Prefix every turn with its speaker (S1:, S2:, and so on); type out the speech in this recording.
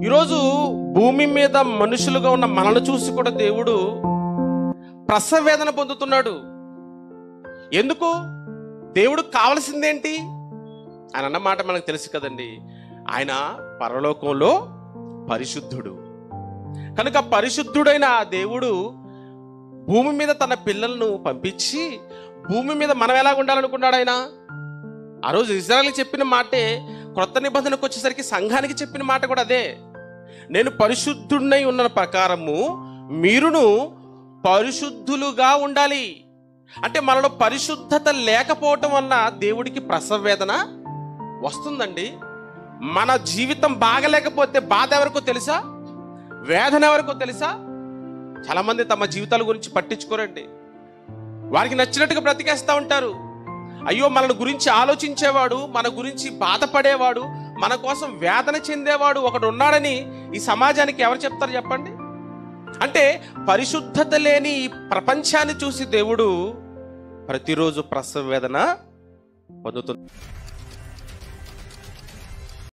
S1: ఈరోజు భూమి మీద మనుషులుగా ఉన్న మనల్ని చూసి కూడా దేవుడు ప్రసవ వేదన పొందుతున్నాడు. ఎందుకు? దేవుడు కావలసిందేంటి? ఆయన అన్నమాట మనకు తెలుసు కదండి. ఆయన పరలోకంలో పరిశుద్ధుడు కనుక పరిశుద్ధుడైన ఆ దేవుడు భూమి మీద తన పిల్లలను పంపించి భూమి మీద మనం ఎలా ఉండాలనుకున్నాడు ఆయన? ఆ రోజు ఇజ్రాయెల్కి చెప్పిన మాటే క్రొత్త నిబంధనకు వచ్చేసరికి సంఘానికి చెప్పిన మాట కూడా అదే. నేను పరిశుద్ధుడినై ఉన్న ప్రకారము మీరును పరిశుద్ధులుగా ఉండాలి. అంటే మనలో పరిశుద్ధత లేకపోవటం వలన దేవుడికి ప్రసవ వేదన వస్తుందండి. మన జీవితం బాగలేకపోతే బాధ ఎవరికో తెలుసా? వేదన ఎవరికో తెలుసా? చాలామంది తమ జీవితాల గురించి పట్టించుకోరండి. వారికి నచ్చినట్టుగా బ్రతికేస్తూ ఉంటారు. అయ్యో, మన గురించి ఆలోచించేవాడు, మన గురించి బాధపడేవాడు, మన కోసం వేదన చెందేవాడు ఒకడు ఉన్నాడని ఈ సమాజానికి ఎవరు చెప్తారు చెప్పండి? అంటే పరిశుద్ధత లేని ఈ ప్రపంచాన్ని చూసి దేవుడు ప్రతిరోజు ప్రసవ వేదన పొందుతున్నాడు.